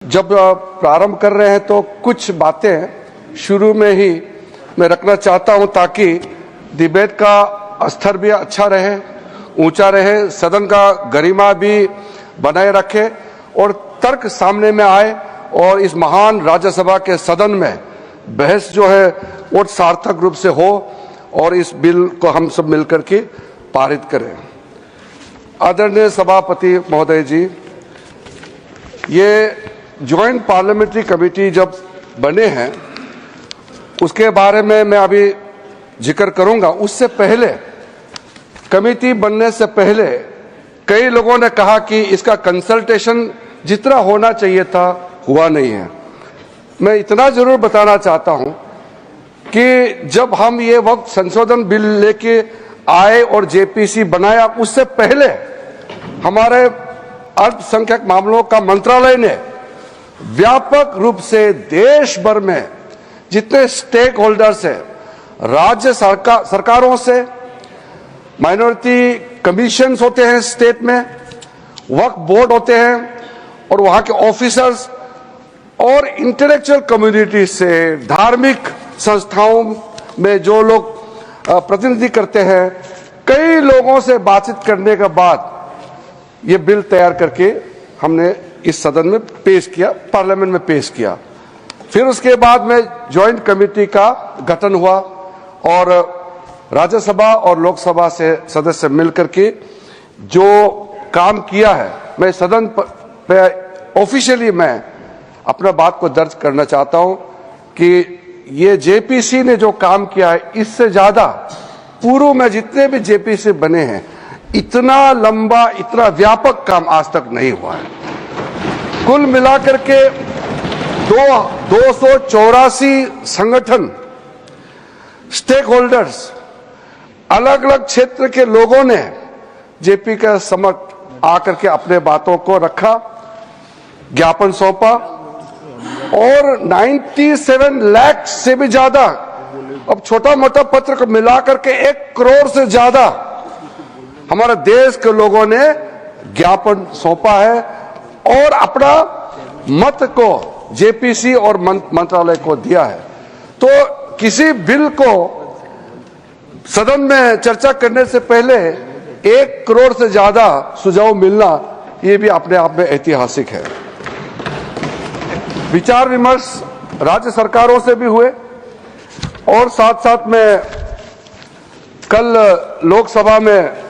जब प्रारंभ कर रहे हैं तो कुछ बातें शुरू में ही मैं रखना चाहता हूं ताकि डिबेट का स्तर भी अच्छा रहे, ऊंचा रहे, सदन का गरिमा भी बनाए रखे और तर्क सामने में आए और इस महान राज्यसभा के सदन में बहस जो है वो सार्थक रूप से हो और इस बिल को हम सब मिलकर के पारित करें। आदरणीय सभापति महोदय जी, ये ज्वाइंट पार्लियामेंट्री कमेटी जब बने हैं उसके बारे में मैं अभी जिक्र करूंगा। उससे पहले, कमेटी बनने से पहले कई लोगों ने कहा कि इसका कंसल्टेशन जितना होना चाहिए था हुआ नहीं है। मैं इतना जरूर बताना चाहता हूं कि जब हम ये वक्त संशोधन बिल लेके आए और जेपीसी बनाया, उससे पहले हमारे अल्पसंख्यक मामलों का मंत्रालय ने व्यापक रूप से देश भर में जितने स्टेक होल्डर्स हैं, राज्य सरकारों से, माइनॉरिटी कमीशंस होते हैं स्टेट में, वक्फ बोर्ड होते हैं और वहां के ऑफिसर्स और इंटेलेक्चुअल कम्युनिटी से, धार्मिक संस्थाओं में जो लोग प्रतिनिधि करते हैं, कई लोगों से बातचीत करने के बाद ये बिल तैयार करके हमने इस सदन में पेश किया, पार्लियामेंट में पेश किया। फिर उसके बाद में ज्वाइंट कमेटी का गठन हुआ और राज्यसभा और लोकसभा से सदस्य मिलकर के जो काम किया है, मैं सदन पे ऑफिशियली मैं अपना बात को दर्ज करना चाहता हूं कि ये जेपीसी ने जो काम किया है, इससे ज्यादा पूर्व में जितने भी जेपीसी बने हैं, इतना लंबा, इतना व्यापक काम आज तक नहीं हुआ है। कुल मिलाकर के 284 संगठन, स्टेक होल्डर्स, अलग अलग क्षेत्र के लोगों ने जेपी के समक्ष आकर के अपने बातों को रखा, ज्ञापन सौंपा और 97 लाख से भी ज्यादा, अब छोटा मोटा पत्र को मिलाकर के 1 करोड़ से ज्यादा हमारे देश के लोगों ने ज्ञापन सौंपा है और अपना मत को जेपीसी और मंत्रालय को दिया है। तो किसी बिल को सदन में चर्चा करने से पहले 1 करोड़ से ज्यादा सुझाव मिलना, ये भी अपने आप में ऐतिहासिक है। विचार विमर्श राज्य सरकारों से भी हुए और साथ साथ में कल लोकसभा में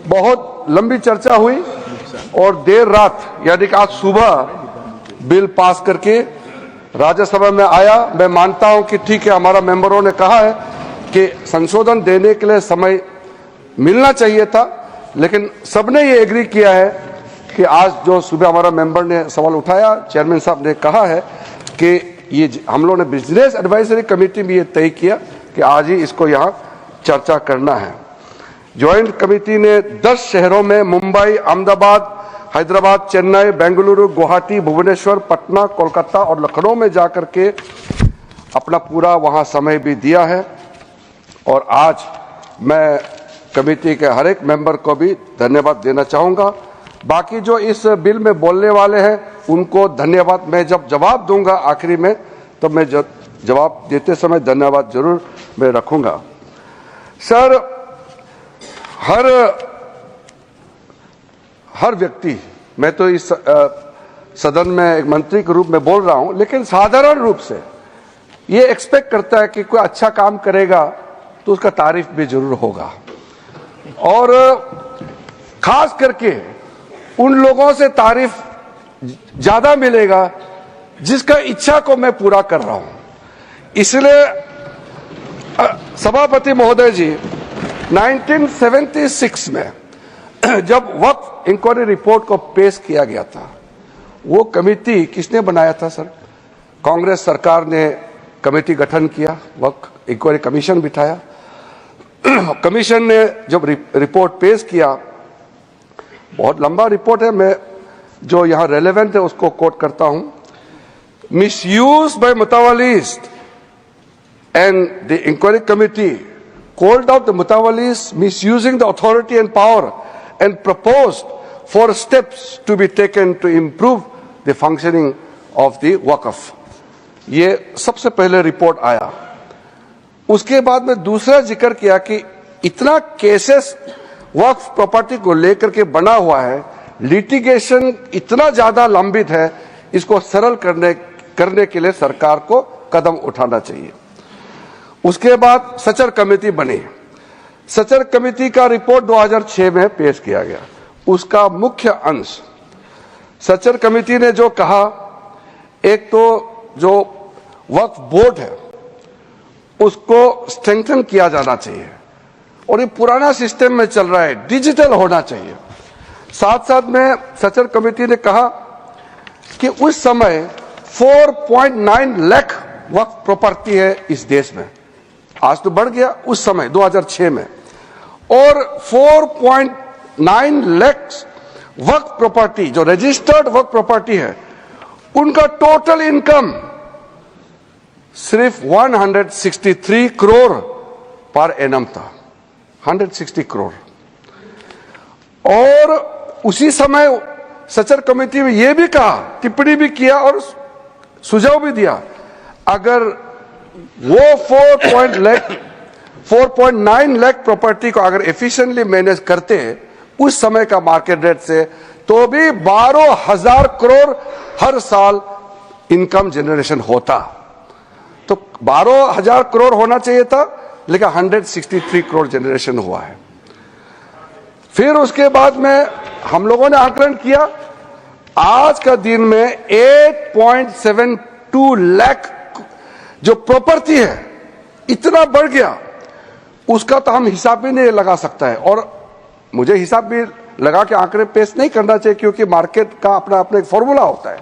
बहुत लंबी चर्चा हुई और देर रात यानी कि आज सुबह बिल पास करके राज्यसभा में आया। मैं मानता हूं कि ठीक है, हमारा मेंबरों ने कहा है कि संशोधन देने के लिए समय मिलना चाहिए था, लेकिन सबने ये एग्री किया है कि आज जो सुबह हमारा मेंबर ने सवाल उठाया, चेयरमैन साहब ने कहा है कि ये हम लोगों ने बिजनेस एडवाइजरी कमेटी में ये तय किया कि आज ही इसको यहाँ चर्चा करना है। ज्वाइंट कमेटी ने 10 शहरों में मुंबई, अहमदाबाद, हैदराबाद, चेन्नई, बेंगलुरु, गुवाहाटी, भुवनेश्वर, पटना, कोलकाता और लखनऊ में जाकर के अपना पूरा वहां समय भी दिया है और आज मैं कमेटी के हर एक मेंबर को भी धन्यवाद देना चाहूंगा। बाकी जो इस बिल में बोलने वाले हैं उनको धन्यवाद, मैं जब जवाब दूंगा आखिरी में तो मैं जवाब देते समय धन्यवाद जरूर मैं रखूंगा। सर, हर व्यक्ति, मैं तो इस सदन में एक मंत्री के रूप में बोल रहा हूं, लेकिन साधारण रूप से ये एक्सपेक्ट करता है कि कोई अच्छा काम करेगा तो उसका तारीफ भी जरूर होगा और खास करके उन लोगों से तारीफ ज्यादा मिलेगा जिसका इच्छा को मैं पूरा कर रहा हूं। इसलिए सभापति महोदय जी, 1976 में जब वक्फ इंक्वायरी रिपोर्ट को पेश किया गया था, वो कमेटी किसने बनाया था सर? कांग्रेस सरकार ने कमेटी गठन किया, वक्फ इंक्वायरी कमीशन बिठाया। कमीशन ने जब रिपोर्ट पेश किया, बहुत लंबा रिपोर्ट है, मैं जो यहाँ रेलेवेंट है उसको कोट करता हूं। मिसयूज बाय मुतावालीज and the inquiry committee called out the Mutawalis misusing the authority and power and proposed for steps to be taken to improve the functioning of the Waqf. ये सबसे पहले रिपोर्ट आया। उसके बाद में दूसरा जिक्र किया कि इतना केसेस वक्फ प्रॉपर्टी को लेकर के बना हुआ है, लिटिगेशन इतना ज्यादा लंबित है, इसको सरल करने के लिए सरकार को कदम उठाना चाहिए। उसके बाद सचर कमेटी बनी। सचर कमेटी का रिपोर्ट 2006 में पेश किया गया। उसका मुख्य अंश सचर कमेटी ने जो कहा, एक तो जो वक्फ बोर्ड है उसको स्ट्रेंथन किया जाना चाहिए, और ये पुराना सिस्टम में चल रहा है, डिजिटल होना चाहिए। साथ साथ में सचर कमेटी ने कहा कि उस समय 4.9 लाख वक्फ प्रॉपर्टी है इस देश में, आज तो बढ़ गया, उस समय 2006 में, और 4.9 लाख वक्फ प्रॉपर्टी जो रजिस्टर्ड वक्फ प्रॉपर्टी है, उनका टोटल इनकम सिर्फ 163 करोड़ पर एनम था, 160 करोड़। और उसी समय सचर कमेटी में यह भी कहा, टिप्पणी भी किया और सुझाव भी दिया, अगर वो 4.9 लाख प्रॉपर्टी को अगर एफिशिएंटली मैनेज करते उस समय का मार्केट रेट से, तो भी 12,000 करोड़ हर साल इनकम जनरेशन होता। तो 12,000 करोड़ होना चाहिए था, लेकिन 163 करोड़ जनरेशन हुआ है। फिर उसके बाद में हम लोगों ने आकलन किया, आज का दिन में 8.72 लाख जो प्रॉपर्टी है इतना बढ़ गया, उसका तो हम हिसाब भी नहीं लगा सकता है, और मुझे हिसाब भी लगा के आंकड़े पेश नहीं करना चाहिए, क्योंकि मार्केट का अपना अपना एक फॉर्मूला होता है।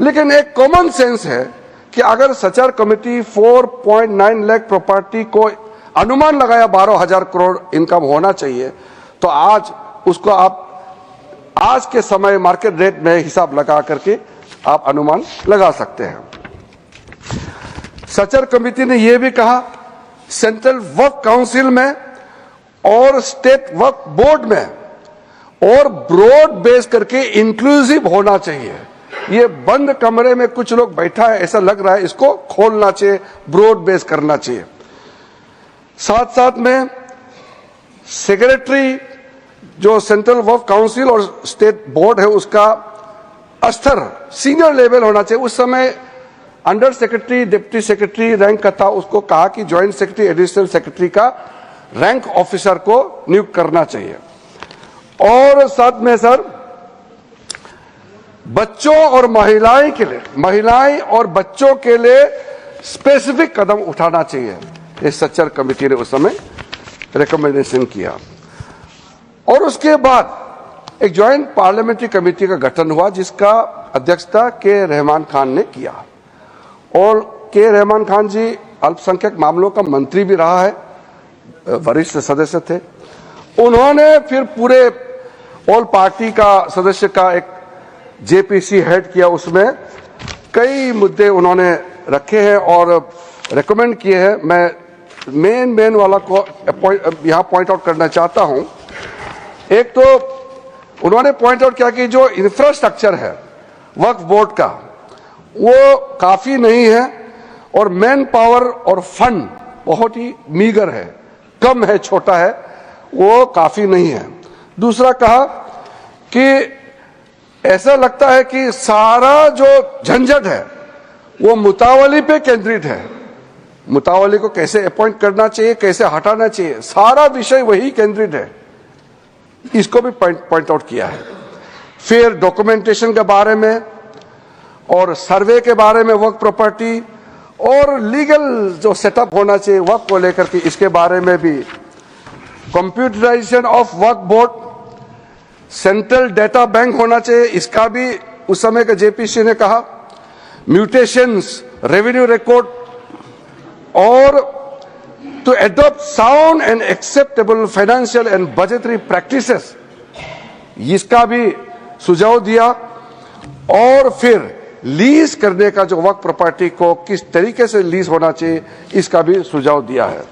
लेकिन एक कॉमन सेंस है कि अगर सचर कमेटी 4.9 लाख प्रॉपर्टी को अनुमान लगाया 12,000 करोड़ इनकम होना चाहिए, तो आज उसको आप आज के समय मार्केट रेट में हिसाब लगा करके आप अनुमान लगा सकते हैं। सचर कमेटी ने यह भी कहा, सेंट्रल वक्फ काउंसिल में और स्टेट वक्फ बोर्ड में और ब्रॉड बेस करके इंक्लूसिव होना चाहिए। ये बंद कमरे में कुछ लोग बैठा है ऐसा लग रहा है, इसको खोलना चाहिए, ब्रॉड बेस करना चाहिए। साथ साथ में सेक्रेटरी जो सेंट्रल वक्फ काउंसिल और स्टेट बोर्ड है उसका स्तर सीनियर लेवल होना चाहिए। उस समय under secretary, deputy secretary rank का था, उसको कहा कि ज्वाइंट सेक्रेटरी, एडिशनल सेक्रेटरी का रैंक ऑफिसर को नियुक्त करना चाहिए। और साथ में सर, बच्चों और महिलाएं के लिए, महिलाएं और बच्चों के लिए स्पेसिफिक कदम उठाना चाहिए। इस सचर कमेटी ने उस समय रिकमेंडेशन किया। और उसके बाद एक ज्वाइंट पार्लियामेंट्री कमेटी का गठन हुआ, जिसका अध्यक्षता के रहमान खान ने किया। और के रहमान खान जी अल्पसंख्यक मामलों का मंत्री भी रहा है, वरिष्ठ सदस्य थे। उन्होंने फिर पूरे ऑल पार्टी का सदस्य का एक जेपीसी हेड किया, उसमें कई मुद्दे उन्होंने रखे हैं और रेकमेंड किए हैं। मैं मेन वाला को यहां पॉइंट आउट करना चाहता हूं। एक तो उन्होंने पॉइंट आउट किया कि जो इंफ्रास्ट्रक्चर है वक्फ बोर्ड का, वो काफी नहीं है, और मैन पावर और फंड बहुत ही मीगर है, कम है, छोटा है, वो काफी नहीं है। दूसरा कहा कि ऐसा लगता है कि सारा जो झंझट है वो मुतावली पे केंद्रित है। मुतावली को कैसे अपॉइंट करना चाहिए, कैसे हटाना चाहिए, सारा विषय वही केंद्रित है। इसको भी पॉइंट आउट किया है। फिर डॉक्यूमेंटेशन के बारे में और सर्वे के बारे में वक्फ प्रॉपर्टी और लीगल जो सेटअप होना चाहिए वक्फ को लेकर के, इसके बारे में भी कंप्यूटराइजेशन ऑफ वक्फ बोर्ड, सेंट्रल डेटा बैंक होना चाहिए, इसका भी उस समय का जेपीसी ने कहा। म्यूटेशंस, रेवेन्यू रिकॉर्ड, और to adopt sound and acceptable financial and budgetary practices, इसका भी सुझाव दिया। और फिर लीज करने का जो वक्फ प्रॉपर्टी को किस तरीके से लीज होना चाहिए, इसका भी सुझाव दिया है।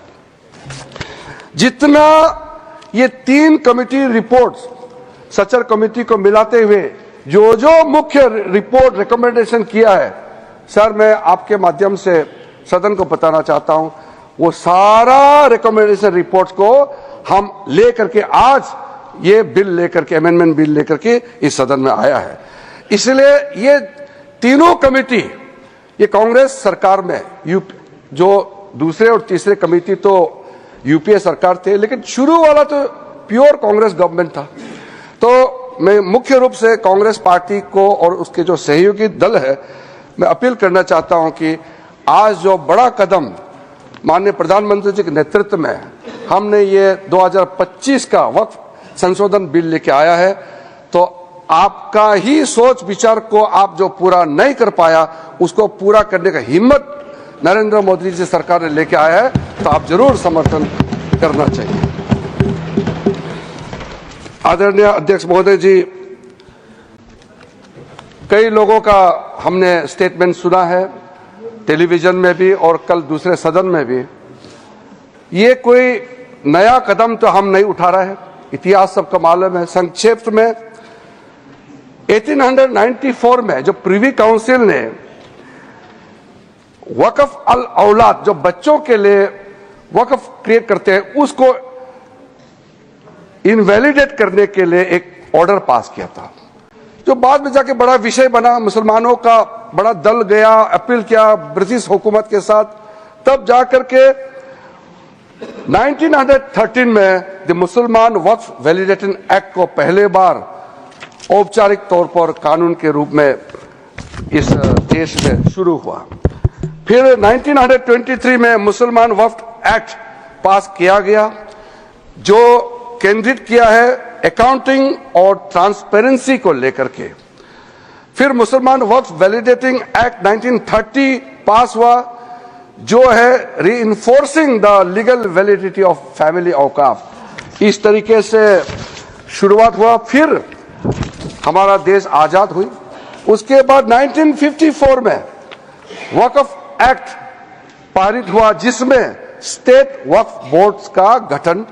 जितना ये 3 कमिटी रिपोर्ट्स सचर कमेटी को मिलाते हुए जो जो मुख्य रिपोर्ट रिकमेंडेशन किया है सर, मैं आपके माध्यम से सदन को बताना चाहता हूं, वो सारा रिकमेंडेशन रिपोर्ट्स को हम लेकर के आज ये बिल लेकर के, अमेंडमेंट बिल लेकर के इस सदन में आया है। इसलिए ये तीनों कमेटी, ये कांग्रेस सरकार में जो दूसरे और तीसरे कमेटी तो यूपीए सरकार थे, लेकिन शुरू वाला तो प्योर कांग्रेस गवर्नमेंट था। तो मैं मुख्य रूप से कांग्रेस पार्टी को और उसके जो सहयोगी दल है, मैं अपील करना चाहता हूं कि आज जो बड़ा कदम माननीय प्रधानमंत्री जी के नेतृत्व में हमने ये 2025 का वक्फ संशोधन बिल लेके आया है, तो आपका ही सोच विचार को आप जो पूरा नहीं कर पाया, उसको पूरा करने का हिम्मत नरेंद्र मोदी जी सरकार ने लेके आया है, तो आप जरूर समर्थन करना चाहिए। आदरणीय अध्यक्ष महोदय जी, कई लोगों का हमने स्टेटमेंट सुना है, टेलीविजन में भी और कल दूसरे सदन में भी। ये कोई नया कदम तो हम नहीं उठा रहे हैं, इतिहास सबका मालूम है। संक्षेप में 1894 में जो प्रिवी काउंसिल ने वक्फ अल औलाद, जो बच्चों के लिए वक्फ क्रिएट करते हैं, उसको इनवैलिडेट करने के लिए एक ऑर्डर पास किया था, जो बाद में जाके बड़ा विषय बना। मुसलमानों का बड़ा दल गया, अपील किया ब्रिटिश हुकूमत के साथ, तब जाकर के 1913 में द मुसलमान वक्फ वैलिडेशन एक्ट को पहले बार औपचारिक तौर पर कानून के रूप में इस देश में शुरू हुआ। फिर 1923 में मुसलमान वक्फ एक्ट पास किया गया, जो केंद्रित किया है अकाउंटिंग और ट्रांसपेरेंसी को लेकर के। फिर मुसलमान वक्फ वैलिडेटिंग एक्ट 1930 पास हुआ, जो है reinforcing the legal validity of family auqaf. इस तरीके से शुरुआत हुआ। फिर हमारा देश आजाद हुई। उसके बाद 1954 में वक्फ एक्ट पारित हुआ, जिसमें स्टेट वक्फ बोर्ड्स का गठन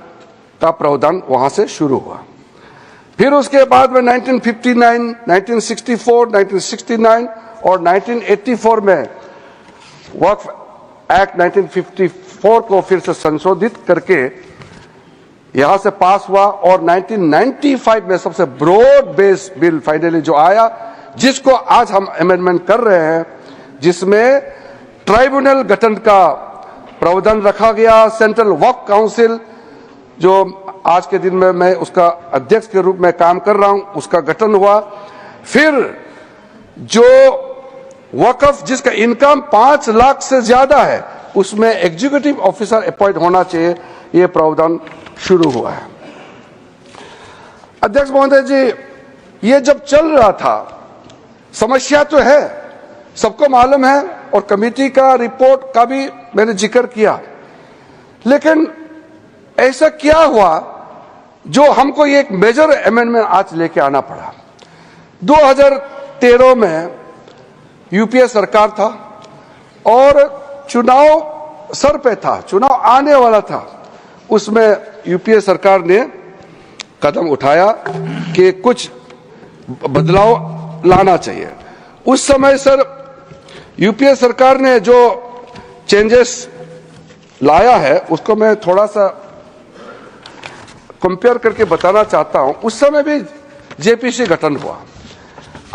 का प्रावधान वहां से शुरू हुआ। फिर उसके बाद में 1959, 1964, 1969 और 1984 में वक्फ एक्ट 1954 को फिर से संशोधित करके यहां से पास हुआ, और 1995 में सबसे ब्रॉड बेस बिल फाइनली जो आया, जिसको आज हम अमेंडमेंट कर रहे हैं, जिसमें ट्राइब्यूनल गठन का प्रावधान रखा गया। सेंट्रल वक्फ काउंसिल, जो आज के दिन में मैं उसका अध्यक्ष के रूप में काम कर रहा हूं, उसका गठन हुआ। फिर जो वक्फ जिसका इनकम 5 लाख से ज्यादा है, उसमें एग्जीक्यूटिव ऑफिसर अपॉइंट होना चाहिए, यह प्रावधान शुरू हुआ है। अध्यक्ष महोदय जी, ये जब चल रहा था, समस्या तो है, सबको मालूम है, और कमेटी का रिपोर्ट का भी मैंने जिक्र किया, लेकिन ऐसा क्या हुआ जो हमको ये एक मेजर अमेंडमेंट आज लेके आना पड़ा। 2013 में यूपीए सरकार था और चुनाव सर पे था, चुनाव आने वाला था। उसमें यूपीए सरकार ने कदम उठाया कि कुछ बदलाव लाना चाहिए। उस समय सर यूपीए सरकार ने जो चेंजेस लाया है, उसको मैं थोड़ा सा कंपेयर करके बताना चाहता हूं। उस समय भी जेपीसी गठन हुआ,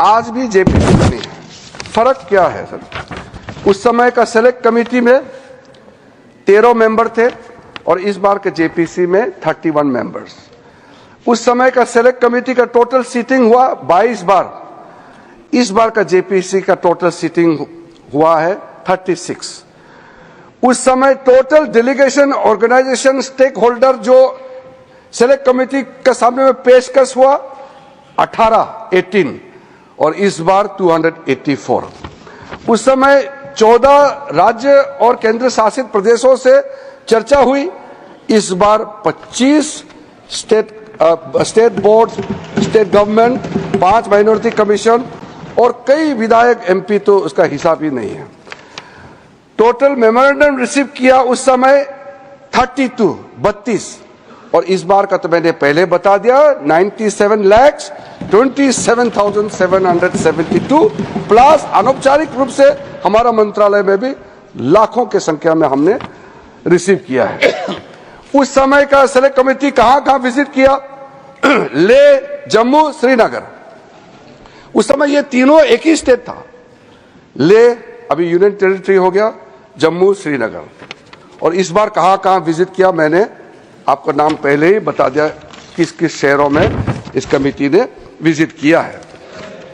आज भी जेपीसी बनी है। फर्क क्या है सर? उस समय का सेलेक्ट कमेटी में 13 मेंबर थे और इस बार के जेपीसी में 31 मेंबर्स। उस समय का सेलेक्ट कमेटी का टोटल सीटिंग हुआ 22 बार, इस बार का जेपीसी का टोटल सीटिंग हुआ है 36। उस समय total delegation, organisation, stake holder जो सेलेक्ट कमेटी के सामने में पेशकश हुआ 18 और इस बार 284। उस समय 14 राज्य और केंद्र शासित प्रदेशों से चर्चा हुई, इस बार 25 state board, state government, 5 minority commission और कई विधायक एमपी, तो उसका हिसाब ही नहीं है। टोटल मेमोरेंडम रिसीव किया उस समय 32 और इस बार का तो मैंने पहले बता दिया 97,27,772 प्लस अनौपचारिक रूप से हमारा मंत्रालय में भी लाखों की संख्या में हमने रिसीव किया है। उस समय का सेलेक्ट कमेटी कहां विजिट किया? ले, जम्मू, श्रीनगर। उस समय ये तीनों एक ही स्टेट था। ले अभी यूनियन टेरिटरी हो गया, जम्मू, श्रीनगर। और इस बार कहां विजिट किया मैंने आपका नाम पहले ही बता दिया, किस किस शहरों में इस कमेटी ने विजिट किया है।